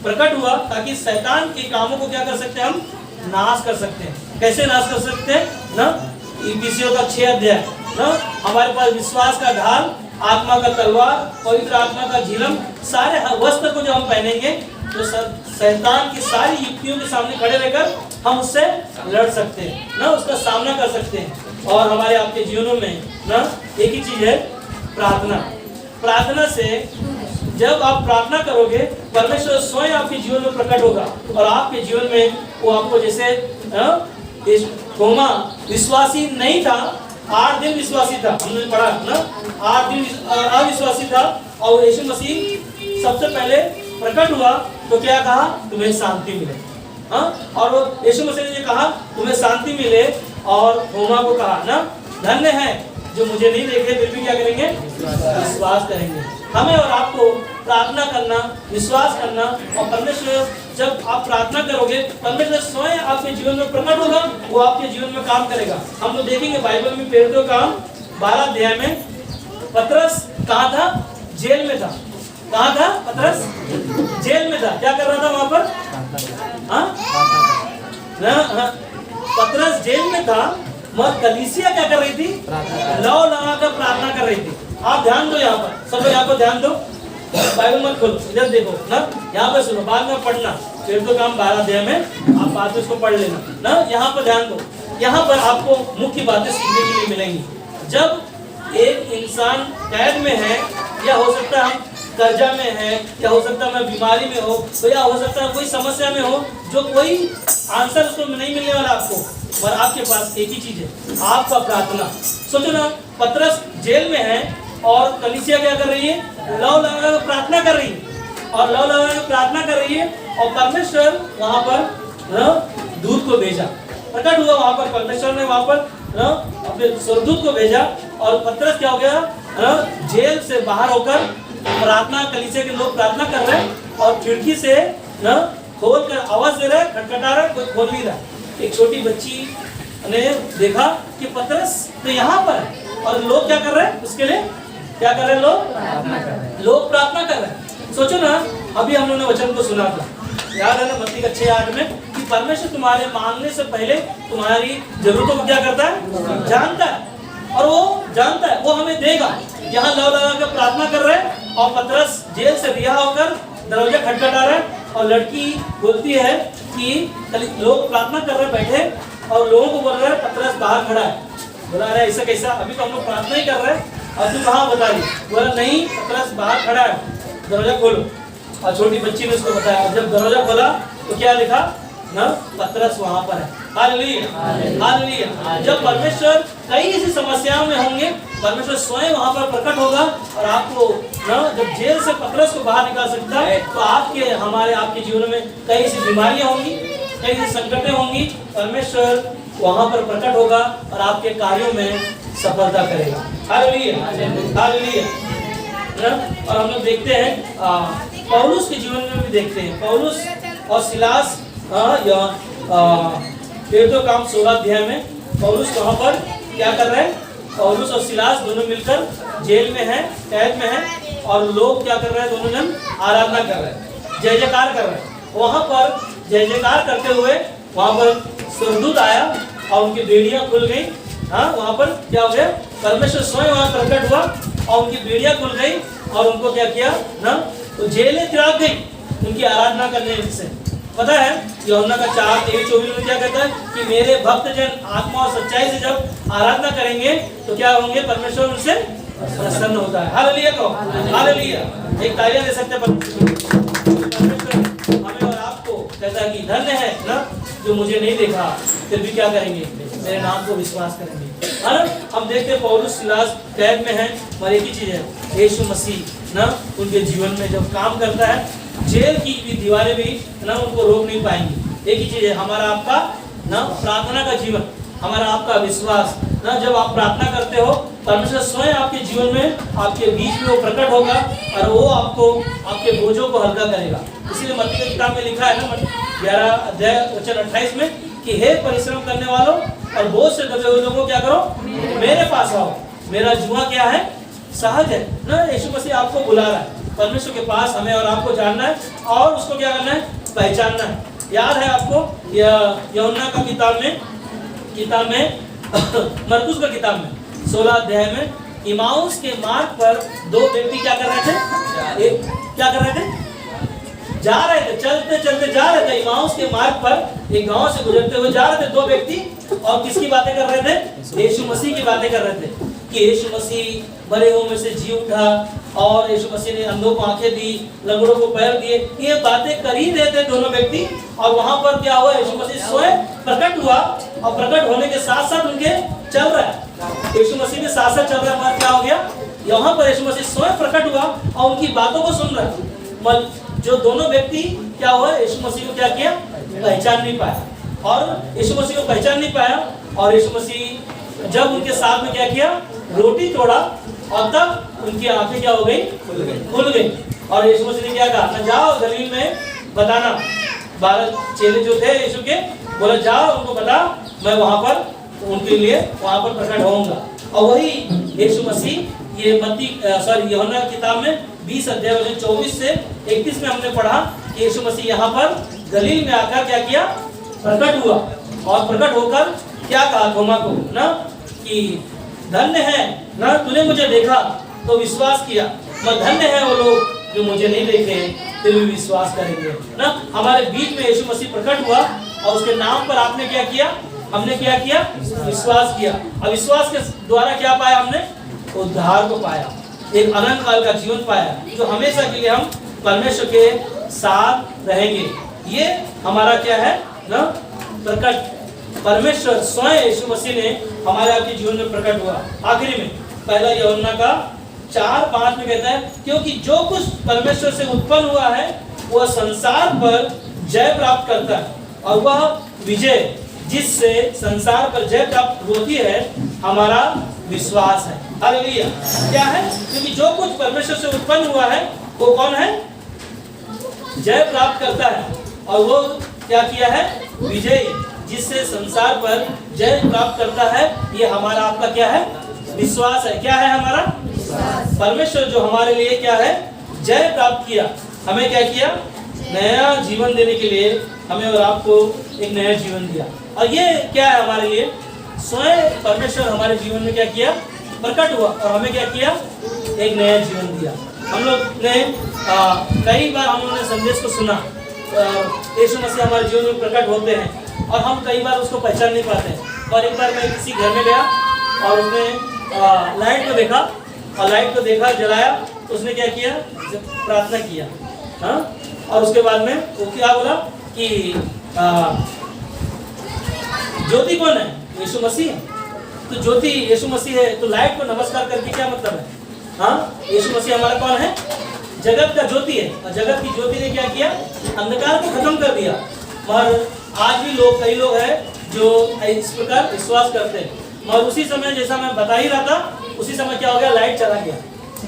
प्रकट हुआ ताकि शैतान के कामों को क्या कर सकते हैं? हम नाश कर सकते हैं। कैसे नाश कर सकते हैं ना? इफिसियों का 6 अध्याय ना, हमारे पास विश्वास का ढाल, आत्मा का तलवार, पवित्र आत्मा का झिलम, सारे वस्त्र को जो हम पहनेंगे तो शैतान की सारी युक्तियों के सामने खड़े रहकर हम उससे लड़ सकते हैं ना, उसका सामना कर सकते हैं। और हमारे आपके जीवनों में ना एक ही चीज है, प्रार्थना। प्रार्थना से जब आप प्रार्थना करोगे परमेश्वर स्वयं आपके जीवन में प्रकट होगा और आपके जीवन में वो आपको जैसे थोमा विश्वासी नहीं था, 8 दिन विश्वासी था, हमने पढ़ा ना, 8 दिन अविश्वासी था और यीशु मसीह सबसे पहले प्रकट हुआ तो क्या कहा? तुम्हें शांति मिले। और वो यीशु मसीह ने कहा तुम्हें शांति मिले, और थोमा को कहा ना, धन्य है जो मुझे नहीं देखे फिर भी क्या करेंगे? विश्वास करेंगे। हमें और आपको प्रार्थना करना, विश्वास करना, और परमेश्वर जब आप प्रार्थना करोगे परमेश्वर स्वयं आपके जीवन में प्रकट होगा, वो आपके जीवन में काम करेगा। हम लोग देखेंगे बाइबल में प्रेरितों का काम 12 अध्याय में पतरस कहाँ था? जेल में था। कहाँ था पतरस? जेल में था। क्या कर रहा था वहां पर? पतरस जेल में था, मगर कलीसिया क्या कर रही थी? लौ लगा कर प्रार्थना कर रही थी। आप ध्यान दो यहाँ पर, सब लोग यहाँ पर ध्यान दो, बाइबल मत खोलो, इधर देखो ना, यहाँ पर सुनो, बाद में पढ़ना। फिर तो काम 12 अध्याय में आप बात उसको पढ़ लेना ना। यहाँ पर ध्यान दो, यहाँ पर आपको मुख्य बातें सीखने के लिए मिलेंगी। जब एक इंसान कैद में है, या हो सकता है हम कर्जा में है, या हो सकता है मैं बीमारी में हो, तो या हो सकता है कोई समस्या में हो जो कोई आंसर उसको नहीं मिलने वाला आपको, पर आपके पास एक ही चीज है, आपका प्रार्थना। सोचो ना, पतरस जेल में है और कलीसिया क्या कर रही है? लव लगा कर प्रार्थना कर रही है, और लव लगा कर प्रार्थना कर रही है, और परमेश्वर वहां पर दूत को भेजा, प्रकट हुआ वहां पर, परमेश्वर ने वहां पर अपने स्वर्गदूत को भेजा, और पतरस क्या हो गया? जेल से बाहर होकर प्रार्थना, कलीसिया के लोग प्रार्थना कर रहे हैं, और खिड़की से खोल कर आवाज दे रहा है, खटखटा रहा है, कोई खोल नहीं रहा। एक छोटी बच्ची ने देखा कि पतरस तो यहाँ पर है, और लोग क्या कर रहे हैं? उसके लिए क्या कर रहे हैं? लोग प्रार्थना कर रहे हैं। सोचो ना, अभी हम लोगों ने वचन को सुना था, याद है ना, मत्ती का 6:8 में, कि परमेश्वर तुम्हारे मांगने से पहले तुम्हारी जरूरतों को क्या करता है? जानता है, और वो जानता है वो हमें देगा। यहाँ लव लगा कर प्रार्थना कर रहे हैं, और पतरस जेल से रिहा होकर दरवाजा खटखटा रहा है, और लड़की बोलती है कि लोग प्रार्थना कर रहे बैठे, और लोगों को बोल रहे हैं पतरस बाहर खड़ा है। बोला अरे ऐसा कैसा, अभी तो हम लोग प्रार्थना ही कर रहे हैं, और तू कहाँ बता रही? बोला नहीं, पतरस बाहर खड़ा है, दरवाजा खोलो। और छोटी बच्ची ने उसको बताया, जब दरवाजा खोला तो क्या लिखा ना? पतरस वहां पर है। Hallelujah, hallelujah. जब परमेश्वर कई ऐसी समस्याओं में होंगे, परमेश्वर स्वयं वहां पर प्रकट होगा, और आपको ना, जब जेल से पतरस को बाहर निकाल सकता है, तो आपके हमारे आपके जीवन में कई ऐसी बीमारियां होंगी, कई ऐसी संकटें होंगी, परमेश्वर वहां पर प्रकट होगा और आपके कार्यों में सफलता करेगा। Hallelujah, hallelujah. और हम लोग देखते हैं पौलुस के जीवन में भी देखते हैं, पौलुस और सिलास, प्रेरितों काम 16 अध्याय में पौलुस वहां पर क्या कर रहे हैं? पौलुस और सिलास दोनों मिलकर जेल में हैं, कैद में हैं, और लोग क्या कर रहे हैं? दोनों जन आराधना कर रहे हैं, जय जयकार कर रहे हैं। वहां पर जय जयकार करते हुए वहां पर स्वर्गदूत आया, और उनकी बेड़ियां खुल गई। हाँ, वहां पर क्या हो गया? परमेश्वर स्वयं वहां प्रकट हुआ, और उनकी बेड़ियां खुल गई, और उनको क्या किया ना? तो जेलें तिराग गई उनकी आराधना करने से। पता है यूहन्ना का 4:23-24 में क्या कहता है कि मेरे भक्त जन आत्मा और सच्चाई से जब आराधना करेंगे तो क्या होंगे? परमेश्वर उनसे प्रसन्न होता है। हालेलुया कहो, हालेलुया। एक तालियां दे सकते हैं परमेश्वर हमें और आपको कहता है कि धन्य है ना जो मुझे नहीं देखा फिर भी क्या करेंगे? मेरे नाम को विश्वास करेंगे। हम देखते हैं पौलुस सिलास कैद में है, पर एक ही चीज है, यीशु मसीह ना उनके जीवन में जब काम करता है, जेल की भी दीवारें भी ना उनको रोक नहीं पाएंगी। एक ही चीज है, हमारा आपका ना प्रार्थना का जीवन, हमारा आपका विश्वास ना, जब आप प्रार्थना करते हो परमेश्वर स्वयं आपके जीवन में आपके बीच में वो प्रकट होगा, और वो आपको आपके बोझों को हल्का करेगा। इसीलिए मत्ती की किताब में लिखा है ना 11 अध्याय वचन 28 में कि हे परिश्रम करने वालों और बोझ से दबे हुए लोगों क्या करो? मेरे पास आओ, मेरा जुआ क्या है? सहज है ना। यीशु मसीह आपको बुला रहा है, परमेश्वर के पास हमें और आपको जानना है, और उसको क्या करना है? पहचानना है। याद है आपको यूहन्ना का किताब में मरकुस का किताब में 16 अध्याय में इमाउस के मार्ग पर दो व्यक्ति क्या कर रहे थे? क्या कर रहे थे? जा रहे थे, चलते चलते जा रहे थे इमाउस के मार्ग पर, एक गांव से गुजरते हुए जा रहे थे दो व्यक्ति, और किसकी बातें कर रहे थे? यीशु मसीह की बातें कर रहे थे कि यीशु मसीह मरे हुओं में से जी उठा, और यीशु मसीह ने अंधों को आंखें दी, लंगड़ों को पैर दिए। ये बातें कर ही रहे थे दोनों व्यक्ति, और वहां पर क्या हुआ? यीशु मसीह स्वयं प्रकट हुआ, और प्रकट होने के साथ साथ उनके चल रहा है, यीशु मसीह के साथ साथ चल रहा है। क्या हो गया? यहाँ पर यीशु मसीह स्वयं प्रकट हुआ और उनकी बातों को सुन रहा है। जो दोनों व्यक्ति क्या हुआ? यीशु मसीह को क्या किया? पहचान नहीं पाया, और यीशु मसीह को पहचान नहीं पाया, और यीशु मसीह जब उनके साथ में क्या किया? रोटी तोड़ा, और तब उनकी आंखें क्या हो गई? खुल गई। और यीशु मसीह ने क्या कहा? ना जाओ गलील में बताना, 12 चेले जो थे यीशु के, बोला जाओ उनको बता, मैं वहां पर उनके लिए वहां पर प्रकट होऊंगा। और वही यीशु मसीह ये यूहन्ना की किताब में 20 अध्याय वचन 24 से 31 में हमने पढ़ा कि यीशु मसीह यहाँ पर गलील में आकर क्या किया? प्रकट हुआ, और प्रकट होकर क्या कहा थोमा को ना कि धन्य है ना तूने मुझे देखा तो विश्वास किया, मैं धन्य है वो लोग जो मुझे नहीं देखे फिर भी विश्वास करेंगे ना। हमारे बीच में यीशु मसीह प्रकट हुआ, और उसके नाम पर आपने क्या किया? हमने क्या किया? विश्वास किया। और विश्वास के द्वारा क्या पाया हमने? उद्धार को पाया, एक अनंत काल का जीवन पाया, जो हमेशा के लिए हम परमेश्वर के साथ रहेंगे। ये हमारा क्या है ना, प्रकट परमेश्वर स्वयं यीशु मसीह ने हमारे आपके जीवन में प्रकट हुआ। आखिरी में पहला यूहन्ना का 4:5 में कहता है, क्योंकि जो कुछ परमेश्वर से उत्पन्न हुआ है वह संसार पर जय प्राप्त करता है, और वह विजय जिससे संसार पर जय प्राप्त होती है हमारा विश्वास है। हालेलुया। क्या है? क्योंकि जो कुछ परमेश्वर से उत्पन्न हुआ है वो कौन है? जय प्राप्त करता है, और वो क्या किया है? विजय जिससे संसार पर जय प्राप्त करता है। ये हमारा आपका क्या है? विश्वास है। क्या है हमारा? परमेश्वर जो हमारे लिए क्या है? जय प्राप्त किया। हमें क्या किया? नया जीवन देने के लिए हमें और आपको एक नया जीवन दिया। और ये क्या है हमारे लिए? स्वयं परमेश्वर हमारे जीवन में क्या किया? प्रकट हुआ, और हमें क्या किया? एक नया जीवन दिया। हम लोग ने कई बार हम लोगों ने संदेश को सुना, यीशु मसीह हमारे जीवन में प्रकट होते हैं, और हम कई बार उसको पहचान नहीं पाते हैं। और एक बार मैं किसी घर में गया और उसने लाइट को देखा, और लाइट को देखा, जलाया, तो उसने क्या किया? प्रार्थना किया। हाँ, और उसके बाद में वो क्या बोला कि ज्योति कौन है? यीशु मसीह है। तो ज्योति यीशु मसीह है, तो लाइट को नमस्कार करके क्या मतलब है? हाँ, यीशु मसीह हमारा कौन है? जगत का ज्योति है, और जगत की ज्योति ने क्या किया? अंधकार को खत्म कर दिया। और आज भी कई लोग हैं जो इस प्रकार विश्वास करते हैं। और उसी समय जैसा मैं बता ही रहा था, उसी समय क्या हो गया? लाइट चला गया,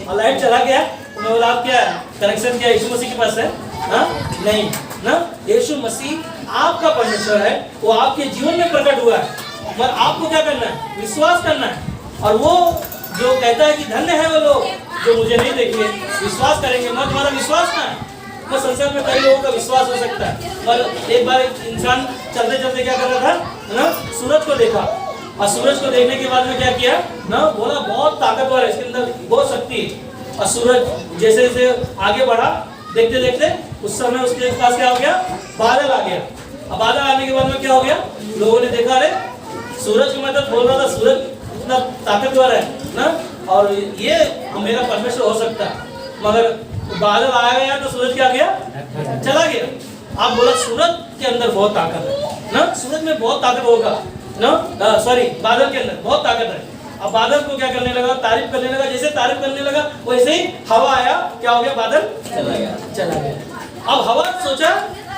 और लाइट चला गया तो मैं बोला आप क्या कनेक्शन क्या यीशु मसीह के पास है? हाँ, नहीं ना। यीशु मसीह आपका परमेश्वर है, वो आपके जीवन में प्रकट हुआ है, पर आपको क्या करना है? विश्वास करना है। और वो जो कहता है कि धन्य है वो लोग जो मुझे नहीं देखेंगे, विश्वास करेंगे। मैं तुम्हारा विश्वास कहाँ है? तो संसार में कई लोगों का विश्वास हो सकता है, पर एक बार एक इंसान चलते चलते क्या कर रहा था ना, सूरज को देखा, और सूरज को देखने के बाद में क्या किया ना, बोला बहुत ताकतवर है, इसके अंदर बहुत शक्ति है। और सूरज जैसे जैसे आगे बढ़ा, देखते देखते उस समय उसके पास क्या हो गया? बादल आ गया। अब बादल आने के बाद में क्या हो गया? लोगों ने देखा, अरे सूरज को मैं तो बोल रहा था सूरज इतना ताकतवर है ना, और ये मेरा परमेश्वर हो सकता है, मगर बादल आ गया तो सूरज क्या गया? चला गया। आप बोला सूरज के अंदर बहुत ताकत है ना, सूरज में बहुत ताकत होगा ना, सॉरी बादल के अंदर बहुत ताकत है। अब बादल को क्या करने लगा? तारीफ करने लगा। जैसे तारीफ करने लगा वैसे ही हवा आया, क्या हो गया? बादल चला गया। अब हवा सोचा,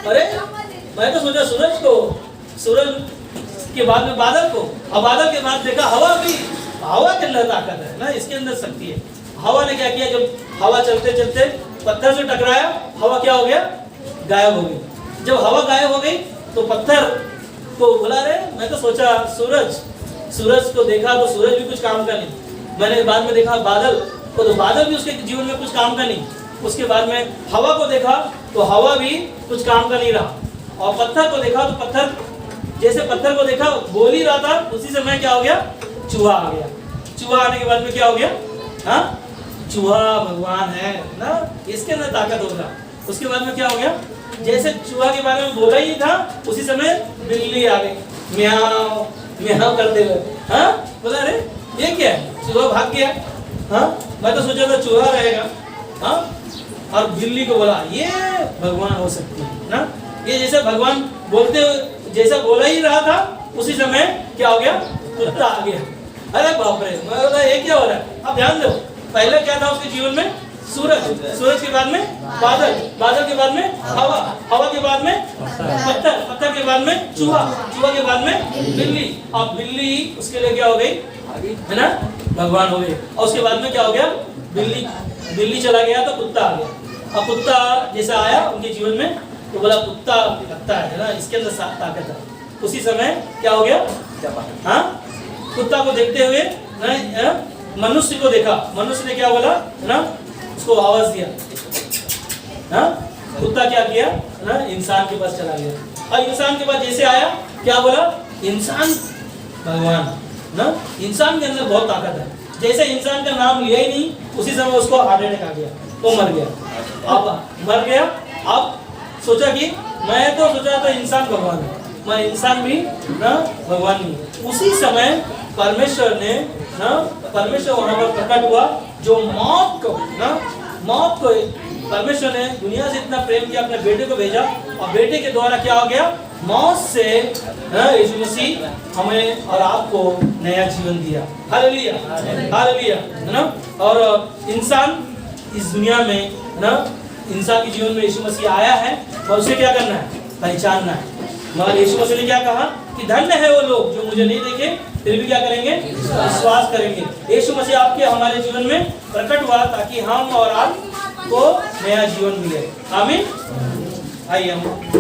अरे मैं तो सोचा सूरज को, सूरज के बाद में बादल को, अब बादल के बाद देखा हवा भी, हवा के अंदर ताकत है ना, इसके अंदर शक्ति है। हवा ने क्या किया? जब हवा चलते चलते पत्थर से टकराया, हवा क्या हो गया? गायब हो गई। जब हवा गायब हो गई तो पत्थर को बोला, अरे मैं तो सोचा सूरज को देखा तो सूरज भी कुछ काम का नहीं। मैंने बाद में देखा बादल को, तो बादल भी उसके जीवन में कुछ काम का नहीं। उसके बाद में हवा को देखा तो हवा भी कुछ काम का नहीं रहा, और पत्थर को देखा तो पत्थर, जैसे पत्थर को देखा बोल ही रहा था, उसी समय क्या हो गया? चूहा आ गया। चूहा आने के बाद में क्या हो गया? हाँ, चूहा भगवान है ना, इसके अंदर ताकत होगा। उसके बाद में क्या हो गया? जैसे चूहा के बारे में बोला ही था, उसी समय बिल्ली आ गई, म्याऊ म्याऊ करते हुए। हाँ, बोला अरे ये क्या है? चूहा भाग गया। हाँ, मैं तो सोचा था चूहा रहेगा। हाँ, और बिल्ली को बोला ये भगवान हो सकती है ना। ये जैसे भगवान बोलते हुए जैसा बोला ही रहा था, उसी समय क्या हो गया? कुत्ता आ गया। अरे बाप रे, मैं बोला ये क्या हो रहा है? अब ध्यान दो, पहले क्या था उसके जीवन में? सूरज, सूरज के बाद में बादल, बादल के बाद में हवा, हवा के बाद में पत्थर, पत्थर के बाद में चूहा, चूहा के बाद में बिल्ली। अब बिल्ली उसके लिए क्या हो गई? है ना, भगवान हो गए। और उसके बाद में क्या हो गया? बिल्ली चला गया तो कुत्ता आ गया। अब कुत्ता जैसा आया उनके जीवन में, तो बोला कुत्ता लगता है ना, इसके अंदर ताकत है। उसी समय क्या हो गया? हाँ, कुत्ता को देखते हुए मनुष्य को देखा, मनुष्य ने क्या बोला ना, उसको आवाज दिया। हाँ, कुत्ता क्या किया ना, इंसान के पास चला गया। और इंसान के पास जैसे आया, क्या बोला? इंसान भगवान ना, इंसान के अंदर बहुत ताकत है। जैसे इंसान का नाम लिया ही नहीं, उसी समय उसको हार्ट अटैक आ गया, वो मर गया। अब मर गया। अब सोचा कि मैं तो सोचा था इंसान भगवान है, मैं इंसान भी ना भगवान भी। उसी समय परमेश्वर ने ना परमेश्वर वहां पर प्रकट हुआ जो मौत को परमेश्वर ने दुनिया से इतना प्रेम किया, अपने बेटे को भेजा और बेटे के द्वारा क्या हो गया, मौत से यीशु मसीह हमें और आपको नया जीवन दिया। हालेलुया हालेलुया, है ना। और इंसान इस दुनिया में ना, इंसान के जीवन में यीशु मसीह आया है और उसे क्या करना है, पहचानना है। मगर यीशु मसीह ने क्या कहा कि धन्य है वो लोग जो मुझे नहीं देखे फिर भी क्या करेंगे, विश्वास करेंगे। यीशु मसीह आपके हमारे जीवन में प्रकट हुआ ताकि हम और आप को नया जीवन मिले। आमीन। आइए हम